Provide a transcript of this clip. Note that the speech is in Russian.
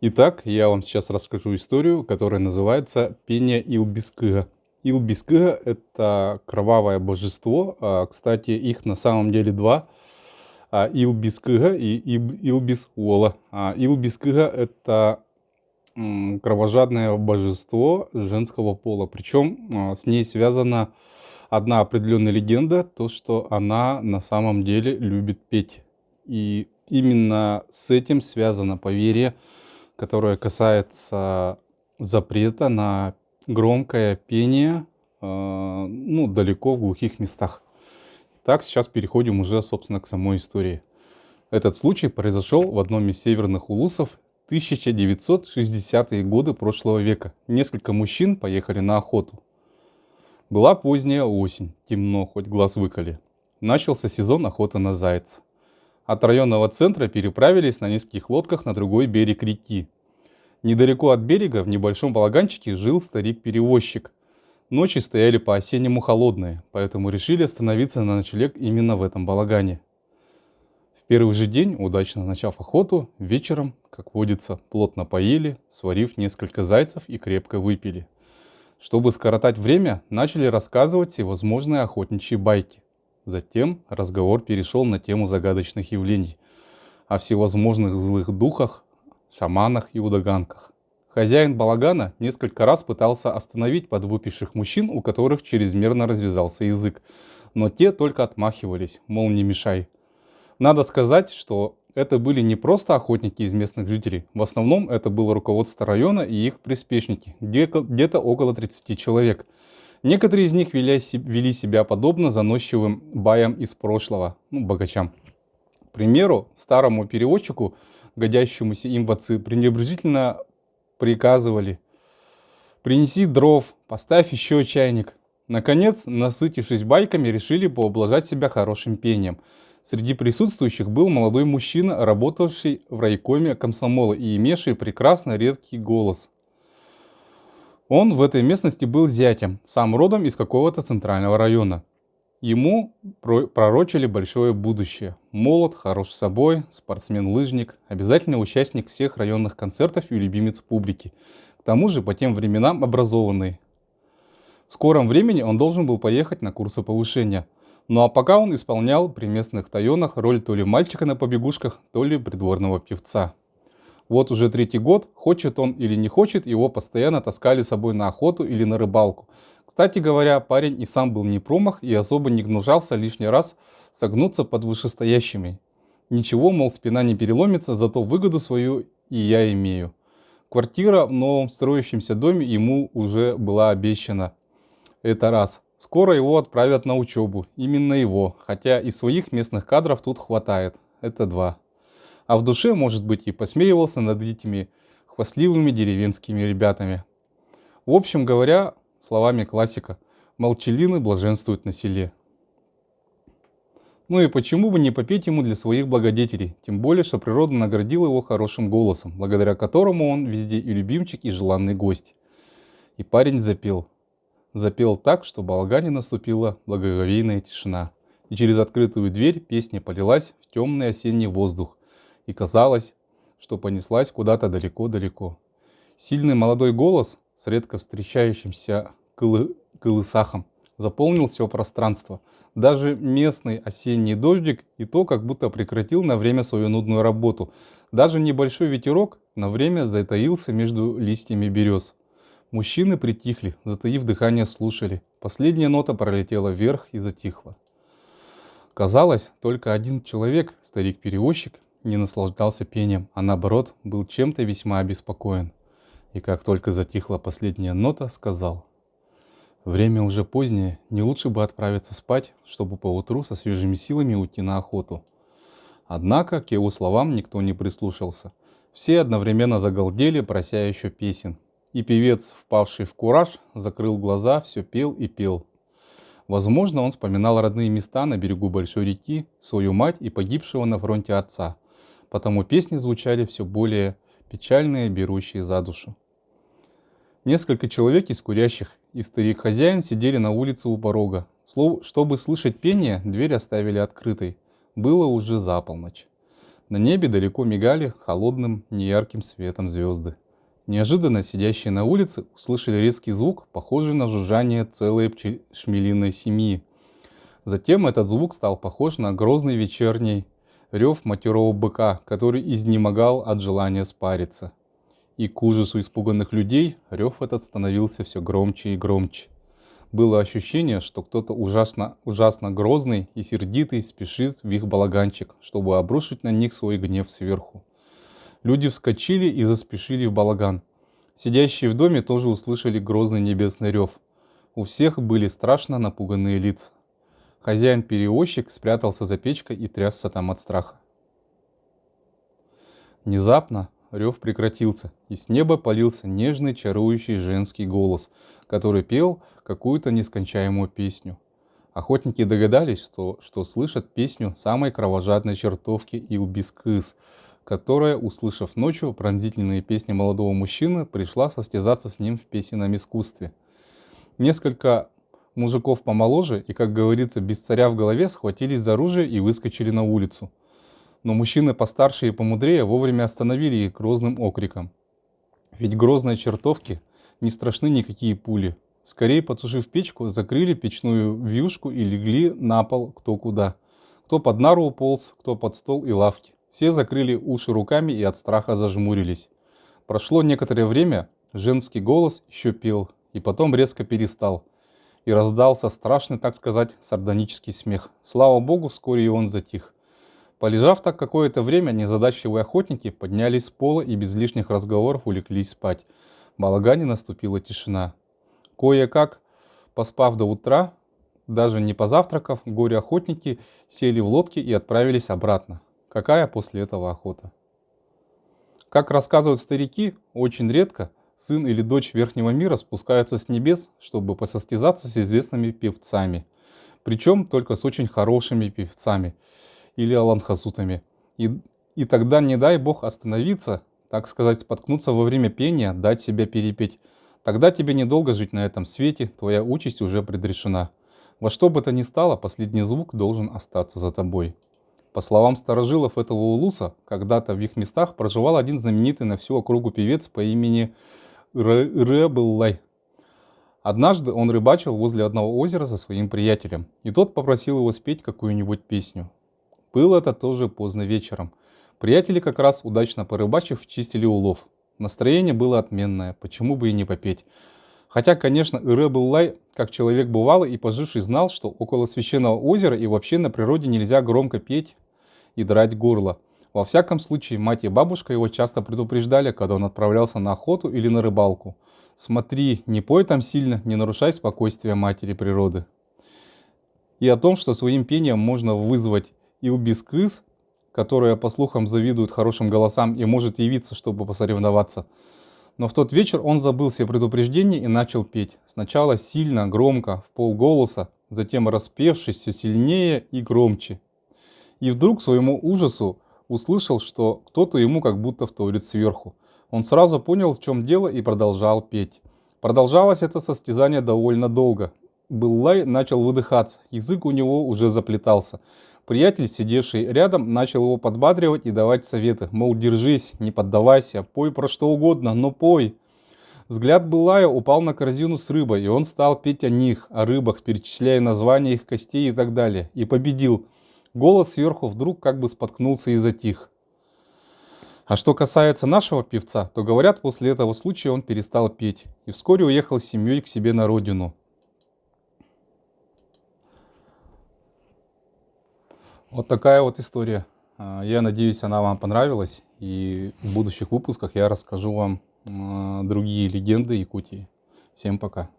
Итак, я вам сейчас расскажу историю, которая называется «Пение Илбискыга». Илбискыга — это кровавое божество. Кстати, их на самом деле два. Илбискыга и Илбисуола. Илбискыга — это кровожадное божество женского пола. Причем с ней связана одна определенная легенда, то, что она на самом деле любит петь. И именно с этим связано поверье, которое касается запрета на громкое пение, далеко в глухих местах. Так, сейчас переходим уже, собственно, к самой истории. Этот случай произошел в одном из северных улусов 1960-е годы прошлого века. Несколько мужчин поехали на охоту. Была поздняя осень, темно, хоть глаз выколи. Начался сезон охоты на зайца. От районного центра переправились на нескольких лодках на другой берег реки. Недалеко от берега, в небольшом балаганчике, жил старик-перевозчик. Ночи стояли по-осеннему холодные, поэтому решили остановиться на ночлег именно в этом балагане. В первый же день, удачно начав охоту, вечером, как водится, плотно поели, сварив несколько зайцев и крепко выпили. Чтобы скоротать время, начали рассказывать всевозможные охотничьи байки. Затем разговор перешел на тему загадочных явлений, о всевозможных злых духах, шаманах и удаганках. Хозяин балагана несколько раз пытался остановить подвыпивших мужчин, у которых чрезмерно развязался язык, но те только отмахивались, мол, не мешай. Надо сказать, что это были не просто охотники из местных жителей, в основном это было руководство района и их приспешники, где-то около 30 человек. Некоторые из них вели себя подобно заносчивым баям из прошлого, богачам. К примеру, старому переводчику, годящемуся им в отцы, пренебрежительно приказывали: «Принеси дров, поставь еще чайник». Наконец, насытившись байками, решили поублажать себя хорошим пением. Среди присутствующих был молодой мужчина, работавший в райкоме комсомола и имевший прекрасно редкий голос. Он в этой местности был зятем, сам родом из какого-то центрального района. Ему пророчили большое будущее. Молод, хорош собой, спортсмен-лыжник, обязательный участник всех районных концертов и любимец публики. К тому же, по тем временам образованный. В скором времени он должен был поехать на курсы повышения. Ну а пока он исполнял при местных тайонах роль то ли мальчика на побегушках, то ли придворного певца. Вот уже третий год, хочет он или не хочет, его постоянно таскали с собой на охоту или на рыбалку. Кстати говоря, парень и сам был не промах и особо не гнушался лишний раз согнуться под вышестоящими. Ничего, мол, спина не переломится, зато выгоду свою и я имею. Квартира в новом строящемся доме ему уже была обещана. Это раз. Скоро его отправят на учебу. Именно его. Хотя и своих местных кадров тут хватает. Это два. А в душе, может быть, и посмеивался над этими хвастливыми деревенскими ребятами. В общем говоря, словами классика, молчалины блаженствуют на селе. Ну и почему бы не попеть ему для своих благодетелей, тем более, что природа наградила его хорошим голосом, благодаря которому он везде и любимчик, и желанный гость. И парень запел. Запел так, что в балагане наступила благоговейная тишина. И через открытую дверь песня полилась в темный осенний воздух. И казалось, что понеслась куда-то далеко-далеко. Сильный молодой голос с редко встречающимся колысахом заполнил все пространство. Даже местный осенний дождик и то как будто прекратил на время свою нудную работу. Даже небольшой ветерок на время затаился между листьями берез. Мужчины притихли, затаив дыхание, слушали. Последняя нота пролетела вверх и затихла. Казалось, только один человек, старик-перевозчик, не наслаждался пением, а наоборот, был чем-то весьма обеспокоен. И как только затихла последняя нота, сказал: «Время уже позднее, не лучше бы отправиться спать, чтобы поутру со свежими силами уйти на охоту». Однако к его словам никто не прислушался. Все одновременно загалдели, прося еще песен. И певец, впавший в кураж, закрыл глаза, все пел и пел. Возможно, он вспоминал родные места на берегу большой реки, свою мать и погибшего на фронте отца. Потому песни звучали все более печальные, берущие за душу. Несколько человек из курящих и старик-хозяин сидели на улице у порога. Чтобы слышать пение, дверь оставили открытой. Было уже за полночь. На небе далеко мигали холодным, неярким светом звезды. Неожиданно сидящие на улице услышали резкий звук, похожий на жужжание целой шмелиной семьи. Затем этот звук стал похож на грозный вечерний рев матерого быка, который изнемогал от желания спариться. И к ужасу испуганных людей рев этот становился все громче и громче. Было ощущение, что кто-то ужасно грозный и сердитый спешит в их балаганчик, чтобы обрушить на них свой гнев сверху. Люди вскочили и заспешили в балаган. Сидящие в доме тоже услышали грозный небесный рев. У всех были страшно напуганные лица. Хозяин-перевозчик спрятался за печкой и трясся там от страха. Внезапно рев прекратился, и с неба полился нежный, чарующий женский голос, который пел какую-то нескончаемую песню. Охотники догадались, что слышат песню самой кровожадной чертовки Илбис-Кыз, которая, услышав ночью пронзительные песни молодого мужчины, пришла состязаться с ним в песенном искусстве. Несколько мужиков помоложе и, как говорится, без царя в голове, схватились за оружие и выскочили на улицу. Но мужчины постарше и помудрее вовремя остановили их грозным окриком. Ведь грозной чертовке не страшны никакие пули. Скорее, потушив печку, закрыли печную вьюшку и легли на пол кто куда. Кто под нару уполз, кто под стол и лавки. Все закрыли уши руками и от страха зажмурились. Прошло некоторое время, женский голос еще пел, и потом резко перестал. И раздался страшный, так сказать, сардонический смех. Слава богу, вскоре и он затих. Полежав так какое-то время, незадачливые охотники поднялись с пола и без лишних разговоров улеглись спать. В балагане наступила тишина. Кое-как, поспав до утра, даже не позавтракав, горе-охотники сели в лодки и отправились обратно. Какая после этого охота? Как рассказывают старики, очень редко сын или дочь верхнего мира спускаются с небес, чтобы посостязаться с известными певцами. Причем только с очень хорошими певцами или аланхасутами. И тогда не дай бог остановиться, так сказать, споткнуться во время пения, дать себя перепеть. Тогда тебе недолго жить на этом свете, твоя участь уже предрешена. Во что бы то ни стало, последний звук должен остаться за тобой. По словам старожилов этого улуса, когда-то в их местах проживал один знаменитый на всю округу певец по имени Ре-Быллай. Однажды он рыбачил возле одного озера со своим приятелем, и тот попросил его спеть какую-нибудь песню. Было это тоже поздно вечером. Приятели, как раз удачно порыбачив, чистили улов. Настроение было отменное, почему бы и не попеть. Хотя, конечно, Ре-Быллай, как человек бывалый и поживший, знал, что около священного озера и вообще на природе нельзя громко петь и драть горло. Во всяком случае, мать и бабушка его часто предупреждали, когда он отправлялся на охоту или на рыбалку. Смотри, не пой там сильно, не нарушай спокойствие матери природы. И о том, что своим пением можно вызвать Илбис-Кыз, которая, по слухам, завидует хорошим голосам и может явиться, чтобы посоревноваться. Но в тот вечер он забыл все предупреждения и начал петь. Сначала сильно, громко, в полголоса, затем распевшись все сильнее и громче. И вдруг, к своему ужасу, услышал, что кто-то ему как будто вторит сверху. Он сразу понял, в чем дело, и продолжал петь. Продолжалось это состязание довольно долго. Быллай начал выдыхаться, язык у него уже заплетался. Приятель, сидевший рядом, начал его подбадривать и давать советы. Мол, держись, не поддавайся, пой про что угодно, но пой. Взгляд Быллая упал на корзину с рыбой, и он стал петь о них, о рыбах, перечисляя названия их костей и так далее. И победил. Голос сверху вдруг как бы споткнулся и затих. А что касается нашего певца, то говорят, после этого случая он перестал петь и вскоре уехал с семьей к себе на родину. Вот такая вот история. Я надеюсь, она вам понравилась, и в будущих выпусках я расскажу вам другие легенды Якутии. Всем пока.